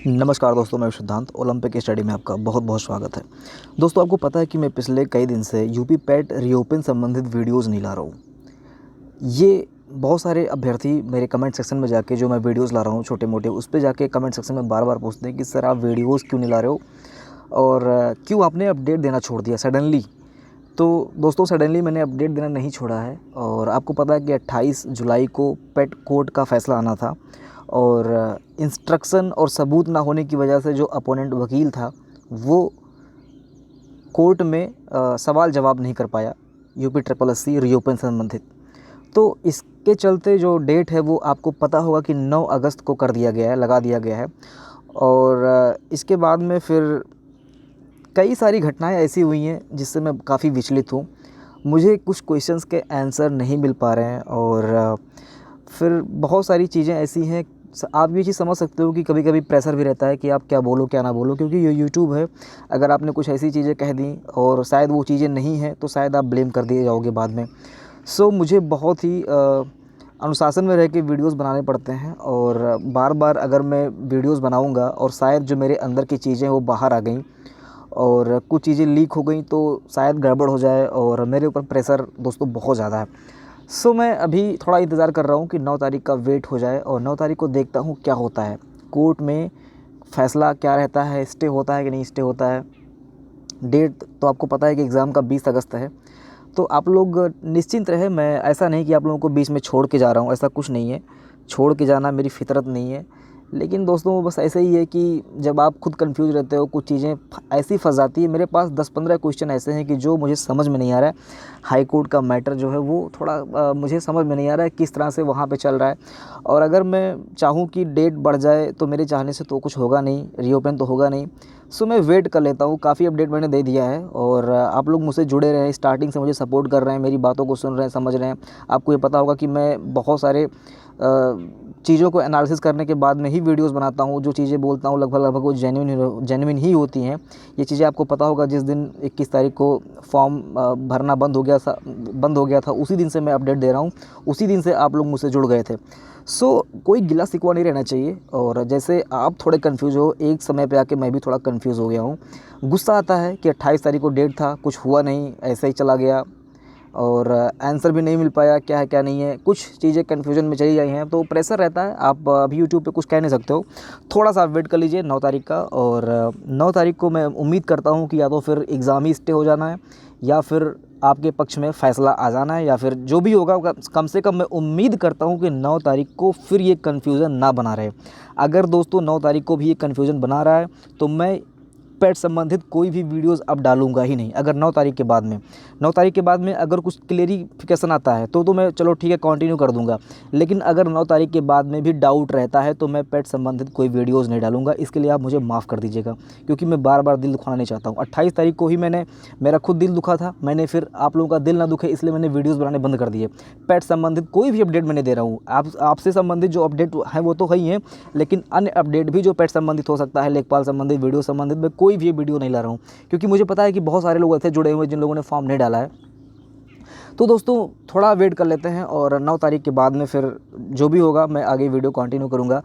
नमस्कार दोस्तों, मैं सिद्धांत ओलंपिक स्टडी में आपका बहुत बहुत स्वागत है। दोस्तों, आपको पता है कि मैं पिछले कई दिन से यूपी पैट रीओपन संबंधित वीडियोस नहीं ला रहा हूँ। ये बहुत सारे अभ्यर्थी मेरे कमेंट सेक्शन में जाके जो मैं वीडियोस ला रहा हूँ छोटे मोटे, उस पे जाके कमेंट सेक्शन में बार बार पूछते हैं कि सर आप वीडियोस क्यों नहीं ला रहे हो और क्यों आपने अपडेट देना छोड़ दिया सडनली। तो दोस्तों, सडनली मैंने अपडेट देना नहीं छोड़ा है और आपको पता है कि 28 जुलाई को पेट कोर्ट का फ़ैसला आना था और इंस्ट्रक्शन और सबूत ना होने की वजह से जो अपोनेंट वकील था वो कोर्ट में सवाल जवाब नहीं कर पाया UP triple S C reopen से संबंधित। तो इसके चलते जो डेट है वो आपको पता होगा कि 9 अगस्त को कर दिया गया है, लगा दिया गया है। और इसके बाद में फिर कई सारी घटनाएं ऐसी हुई हैं जिससे मैं काफ़ी विचलित हूँ। मुझे कुछ क्वेश्चंस के आंसर नहीं मिल पा रहे हैं और फिर बहुत सारी चीज़ें ऐसी हैं। आप ये चीज़ समझ सकते हो कि कभी-कभी प्रेशर भी रहता है कि आप क्या बोलो क्या ना बोलो, क्योंकि ये यूट्यूब है। अगर आपने कुछ ऐसी चीज़ें कह दी और शायद वो चीज़ें नहीं हैं तो शायद आप ब्लेम कर दिए जाओगे बाद में। मुझे बहुत ही अनुशासन में रह के वीडियोज़ बनाने पड़ते हैं और बार-बार अगर मैं वीडियोज़ बनाऊँगा और शायद जो मेरे अंदर की चीज़ें वो बाहर आ गईं और कुछ चीज़ें लीक हो गई तो शायद गड़बड़ हो जाए और मेरे ऊपर प्रेशर दोस्तों बहुत ज़्यादा है। मैं अभी थोड़ा इंतज़ार कर रहा हूँ कि 9 तारीख़ का वेट हो जाए और 9 तारीख़ को देखता हूँ क्या होता है। कोर्ट में फ़ैसला क्या रहता है, स्टे होता है कि नहीं स्टे होता है। डेट तो आपको पता है कि एग्ज़ाम का 20 अगस्त है। तो आप लोग निश्चिंत रहें, मैं ऐसा नहीं कि आप लोगों को बीच में छोड़ के जा रहा हूँ, ऐसा कुछ नहीं है। छोड़ के जाना मेरी फ़ितरत नहीं है। लेकिन दोस्तों, बस ऐसे ही है कि जब आप खुद कन्फ्यूज़ रहते हो, कुछ चीज़ें ऐसी फँस जाती है। मेरे पास 10-15 क्वेश्चन ऐसे हैं कि जो मुझे समझ में नहीं आ रहा है। हाई कोर्ट का मैटर जो है वो थोड़ा मुझे समझ में नहीं आ रहा है किस तरह से वहाँ पे चल रहा है। और अगर मैं चाहूँ कि डेट बढ़ जाए तो मेरे चाहने से तो कुछ होगा नहीं, रीओपन तो होगा नहीं। मैं वेट कर लेता हूँ। काफ़ी अपडेट मैंने दे दिया है और आप लोग मुझसे जुड़े रहे, स्टार्टिंग से मुझे सपोर्ट कर रहे हैं, मेरी बातों को सुन रहे हैं, समझ रहे हैं। आपको ये पता होगा कि मैं बहुत सारे चीज़ों को एनालिसिस करने के बाद में ही वीडियोस बनाता हूँ। जो चीज़ें बोलता हूँ लगभग वो जेन्युइन ही होती हैं। ये चीज़ें आपको पता होगा, जिस दिन 21 तारीख को फॉर्म भरना बंद हो गया था उसी दिन से मैं अपडेट दे रहा हूँ। उसी दिन से आप लोग मुझसे जुड़ गए थे। कोई गिला शिकवा नहीं रहना चाहिए। और जैसे आप थोड़े कन्फ्यूज़ हो, एक समय पे आके मैं भी थोड़ा कन्फ्यूज़ हो गया हूँ। गुस्सा आता है कि 28 तारीख को डेट था, कुछ हुआ नहीं, ऐसे ही चला गया और आंसर भी नहीं मिल पाया, क्या है क्या नहीं है, कुछ चीज़ें कन्फ्यूजन में चली गई हैं। तो प्रेशर रहता है। आप अभी यूट्यूब पे कुछ कह नहीं सकते हो। थोड़ा-सा वेट कर लीजिए 9 तारीख का। और 9 तारीख को मैं उम्मीद करता हूँ कि या तो फिर एग्ज़ाम ही स्टे हो जाना है या फिर आपके पक्ष में फ़ैसला आ जाना है, या फिर जो भी होगा कम से कम मैं उम्मीद करता हूँ कि 9 तारीख को फिर ये कन्फ्यूज़न ना बना रहे। अगर दोस्तों 9 तारीख को भी ये कन्फ्यूज़न बना रहा है तो मैं पेट संबंधित कोई भी वीडियोस अब डालूंगा ही नहीं। अगर 9 तारीख के बाद में 9 तारीख के बाद में अगर कुछ क्लेरिफिकेशन आता है तो मैं चलो ठीक है कंटिन्यू कर दूंगा। लेकिन अगर 9 तारीख के बाद में भी डाउट रहता है तो मैं पेट संबंधित कोई वीडियोस नहीं डालूंगा। इसके लिए आप मुझे माफ़ कर दीजिएगा, क्योंकि मैं बार बार दिल दुखाना नहीं चाहता हूँ। 28 तारीख को ही मेरा खुद दिल दुखा था। मैंने फिर आप लोगों का दिल ना दुखे इसलिए मैंने वीडियोज़ बनाने बंद कर दिए। पेट संबंधित कोई भी अपडेट मैंने दे रहा हूँ। आपसे संबंधित जो अपडेट है वो तो है ही है, लेकिन अन्य अपडेट भी जो पेट संबंधित हो सकता है, लेखपाल संबंधित, वीडियो संबंधित, मैं कोई भी वीडियो नहीं ला रहा हूँ। क्योंकि मुझे पता है कि बहुत सारे लोग ऐसे जुड़े हुए हैं जिन लोगों ने फॉर्म नहीं डाला है। तो दोस्तों, थोड़ा वेट कर लेते हैं और 9 तारीख के बाद में फिर जो भी होगा मैं आगे वीडियो कंटिन्यू करूँगा।